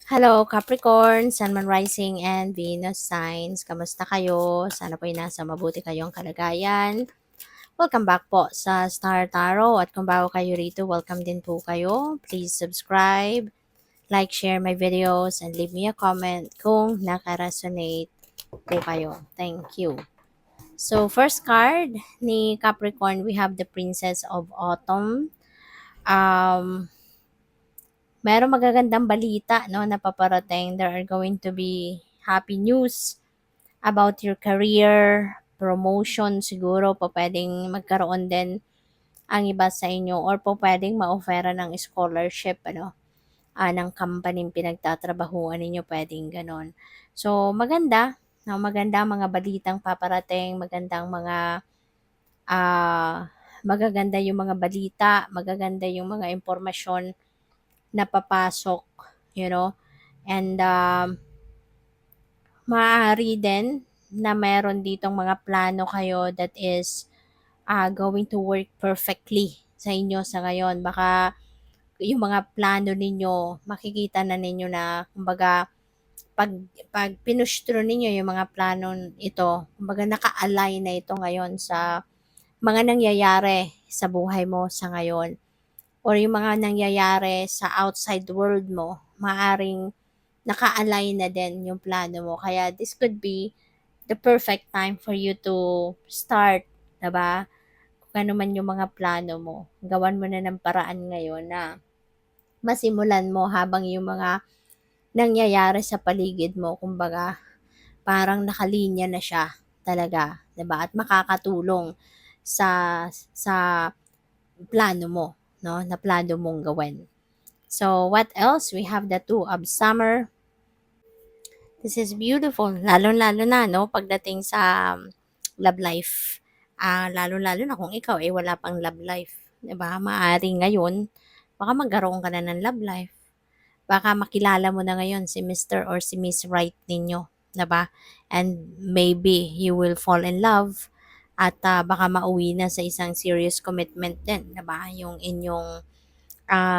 Hello, Capricorn, Sun, Moon, Rising, and Venus signs. Kamusta kayo? Sana po ay nasa mabuti kayong kalagayan. Welcome back po sa Star Tarot. At kung bago kayo rito, welcome din po kayo. Please subscribe, like, share my videos, and leave me a comment kung nakaresonate po kayo. Thank you. So, first card ni Capricorn, we have the Princess of Autumn. Merong magagandang balita, no, na paparating. There are going to be happy news about your career, promotion siguro, pa pwedeng magkaroon din ang iba sa inyo or po pwedeng ma-offera ng scholarship, ng company pinagtatrabahuan ninyo, pwedeng ganon. So, maganda, no, maganda mga balitang paparating, magandang mga magaganda yung mga balita, magaganda yung mga impormasyon na papasok, you know, and maaari din na meron ditong mga plano kayo that is going to work perfectly sa inyo sa ngayon. Baka yung mga plano ninyo, makikita na ninyo na, kumbaga, pag, pag pinush through ninyo yung mga plano ito, kumbaga naka-align na ito ngayon sa mga nangyayari sa buhay mo sa ngayon or yung mga nangyayari sa outside world mo, maaring naka-align na din yung plano mo. Kaya this could be the perfect time for you to start, 'di ba? Kung ano man yung mga plano mo, gawan mo na ng paraan ngayon na masimulan mo habang yung mga nangyayari sa paligid mo, kumbaga, parang nakalinya na siya talaga, 'di ba? At makakatulong sa plano mo, no? Na plano mong gawin. So, what else? We have the Two of Summer. This is beautiful. Lalo-lalo na, no, pagdating sa love life. Lalo-lalo na kung ikaw ay wala pang love life. 'Di ba? Maaring ngayon, baka magkaroon ka na ng love life. Baka makilala mo na ngayon si Mr. or si Miss Right ninyo. 'Di ba? And maybe you will fall in love at baka mauwi na sa isang serious commitment din. 'Di ba? Yung inyong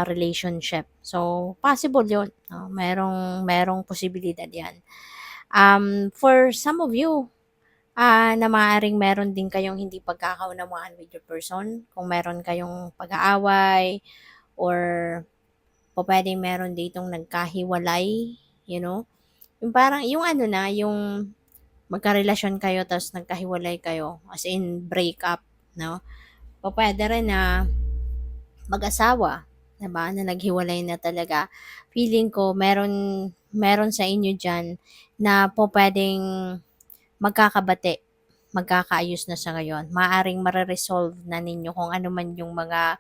relationship. So, possible yun. No? Merong posibilidad yan. For some of you, na maaaring meron din kayong hindi pagkakaunawaan with your person, kung meron kayong pag-aaway, or po pwedeng meron ditong nagkahiwalay, you know, yung parang, yung ano na, yung magkarelasyon kayo, tapos nagkahiwalay kayo, as in break up, no? O pwede rin na mag-asawa, 'di ba, na naghiwalay na talaga. Feeling ko meron sa inyo diyan na po puwedeng magkakabati, magkakaayos na sa ngayon. Maaaring mare-resolve na ninyo kung ano man yung mga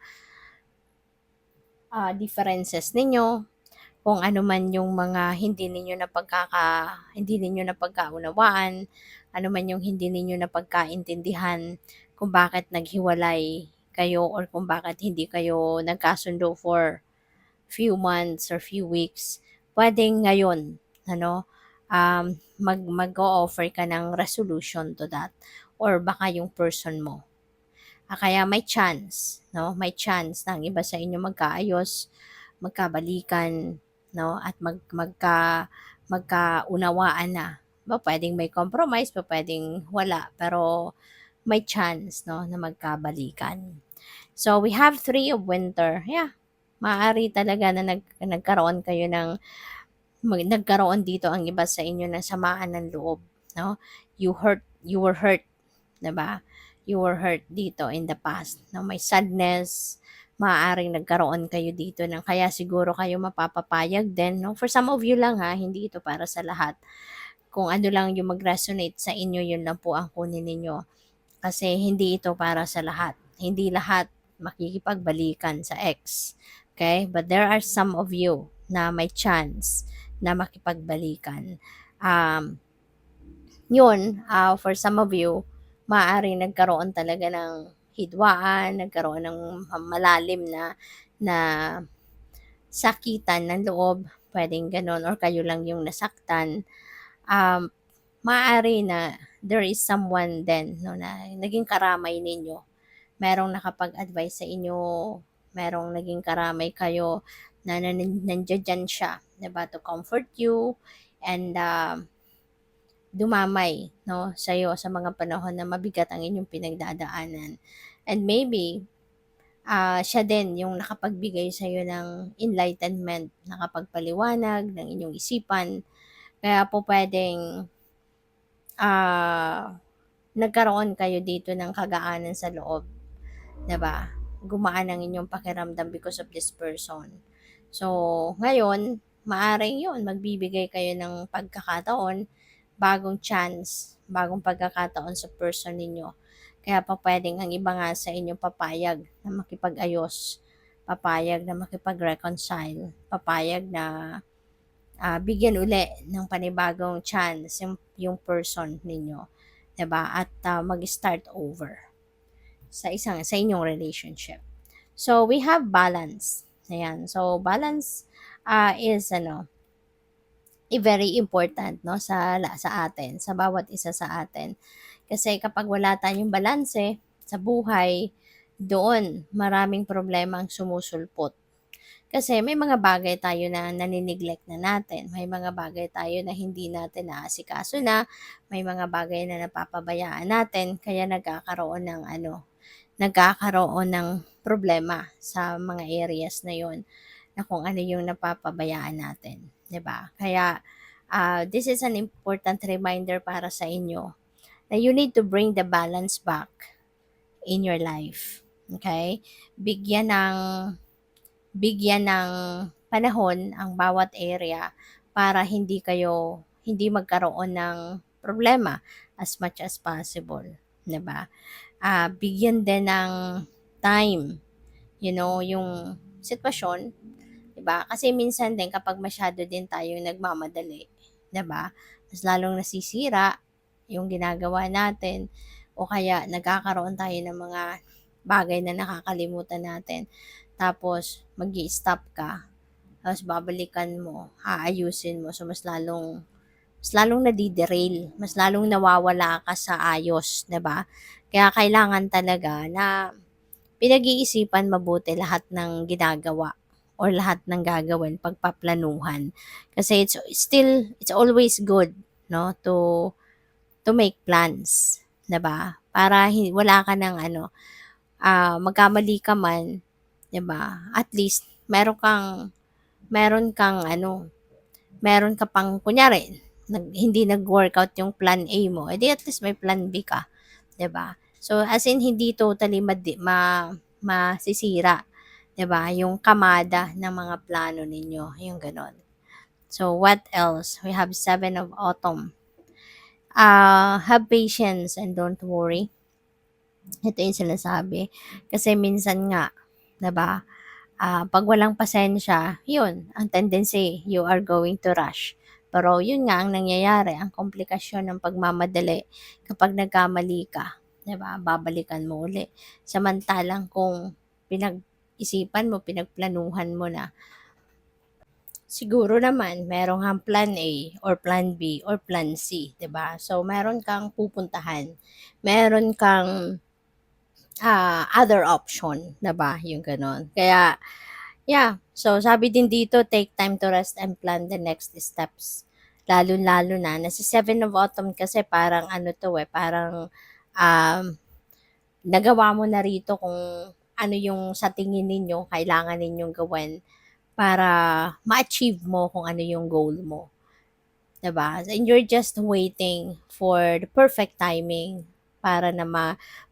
differences ninyo, kung ano man yung mga hindi ninyo napagkaunawaan, ano man yung hindi ninyo napagkaintindihan kung bakit naghiwalay kayo or kung bakit hindi kayo nagkasundo for few months or few weeks. Puwedeng ngayon, mag-o-offer ka ng resolution to that or baka yung person mo. Kaya may chance, no? May chance na ang iba sa inyo magkaayos, magkabalikan, no? At magkaunawaan na. Puwedeng may compromise, puwedeng wala, pero may chance, no, na magkabalikan. So, we have Three of Winter. Yeah, maaari talaga na nagkaroon kayo ng nagkaroon dito ang iba sa inyo ng samaan ng loob, no? You were hurt, 'di ba? You were hurt dito in the past, no? May sadness, maaaring nagkaroon kayo dito ng kaya siguro kayo mapapapayag din, no? For some of you lang ha, hindi ito para sa lahat. Kung ano lang yung mag-resonate sa inyo, yun lang po ang kunin ninyo. Kasi hindi ito para sa lahat. Hindi lahat makikipagbalikan sa ex. Okay? But there are some of you na may chance na makipagbalikan. For some of you, maaaring nagkaroon talaga ng hidwaan, nagkaroon ng malalim na sakitan ng loob, pwedeng ganon, or kayo lang yung nasaktan. Maaari na there is someone then, no, na naging karamay ninyo. Merong nakapag-advise sa inyo, merong naging karamay kayo na nandiyan siya, 'di ba, to comfort you and dumamay, no, sa iyo sa mga panahon na mabigat ang inyong pinagdadaanan. And maybe siya din yung nakapagbigay sa iyo ng enlightenment, nakapagpaliwanag ng inyong isipan. Kaya po pwedeng ah, nagkaroon kayo dito ng kagaanan sa loob, 'di ba? Gumaan ang inyong pakiramdam because of this person. So, ngayon, maaring 'yun, magbibigay kayo ng pagkakataon, bagong chance, bagong pagkakataon sa person ninyo. Kaya pa pwedeng ang iba nga sa inyo papayag na makipag-ayos, papayag na makipag-reconcile, papayag na bigyan uli ng panibagong chance yung person ninyo, 'di ba? At mag-start over sa inyong relationship. So we have balance. Ayan. So balance is very important, no, sa atin, sa bawat isa sa atin. Kasi kapag wala tayong balanse sa buhay, doon maraming problema ang sumusulpot. Kasi may mga bagay tayo na nani-neglect na natin, may mga bagay tayo na hindi natin naasikaso na, may mga bagay na napapabayaan natin kaya nagkakaroon ng problema sa mga areas na 'yon na kung ano yung napapabayaan natin, 'di ba? Kaya this is an important reminder para sa inyo na you need to bring the balance back in your life. Okay? Bigyan ng bigyan ng panahon ang bawat area para hindi magkaroon ng problema as much as possible, 'di ba? Bigyan din ng time, yung sitwasyon, 'di ba? Kasi minsan din kapag masyado din tayong nagmamadali, 'di ba? Mas lalong nasisira yung ginagawa natin o kaya nagkakaroon tayo ng mga bagay na nakakalimutan natin. Tapos magi-stop ka, tapos babalikan mo, aayusin mo. So mas lalong nadiderail, mas lalong nawawala ka sa ayos, 'di ba? Kaya kailangan talaga na pinag-iisipan mabuti lahat ng ginagawa or lahat ng gagawin, pagpaplanuhan. Kasi it's always good, no, to make plans, 'di ba? Para wala ka ng magkamali ka man, 'di ba? At least meron kang meron ka pang kunyari hindi nag-workout yung plan A mo, edi at least may plan B ka, 'di ba? So as in hindi totally masisira, 'di ba? Yung kamada ng mga plano ninyo, yung gano'n. So what else? We have Seven of Autumn. Have patience and don't worry. Ito yung sinasabi. Kasi minsan nga, 'di ba? Pag walang pasensya, yun, ang tendency, you are going to rush. Pero yun nga ang nangyayari, ang komplikasyon ng pagmamadali kapag nagkamali ka, 'di ba? Babalikan mo uli. Samantalang kung pinag-isipan mo, pinagplanuhan mo na, siguro naman merong kang plan A or plan B or plan C, 'di ba? So meron kang pupuntahan, meron kang other option, 'di ba? Yung gano'n. Kaya yeah, so sabi din dito, take time to rest and plan the next steps. Lalo-lalo na si Seven of Autumn kasi parang ano to parang um, nagawa mo na rito kung ano yung sa tingin ninyo kailangan ninyong gawin para ma-achieve mo kung ano yung goal mo. 'Di ba? And you're just waiting for the perfect timing para na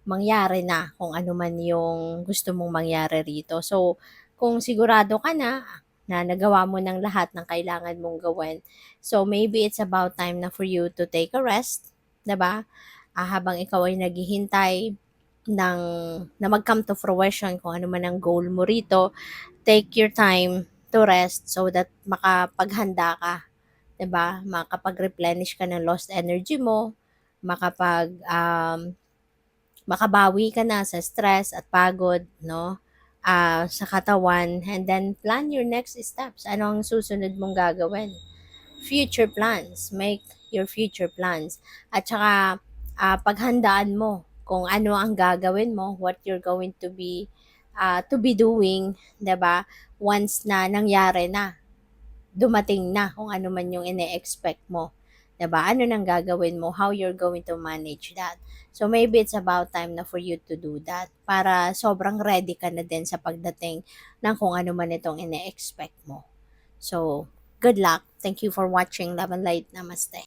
mangyari na kung ano man yung gusto mong mangyari rito. So, kung sigurado ka na nagawa mo ng lahat ng kailangan mong gawin, so maybe it's about time na for you to take a rest, 'di ba? Habang ikaw ay naghihintay ng na mag-come to fruition kung ano man ang goal mo rito, take your time to rest so that makapaghanda ka, 'di ba? Makapag-replenish ka ng lost energy mo, makabawi ka na sa stress at pagod, no? Sa katawan, and then plan your next steps. Ano ang susunod mong gagawin? Future plans. Make your future plans. At saka, paghandaan mo kung ano ang gagawin mo, what you're going to be to be doing, 'di ba? Once na nangyari na, dumating na kung ano man yung ine-expect mo. 'Di ba? Ano nang gagawin mo? How you're going to manage that? So maybe it's about time na for you to do that para sobrang ready ka na din sa pagdating ng kung ano man itong ine-expect mo. So, good luck. Thank you for watching. Love and light. Namaste.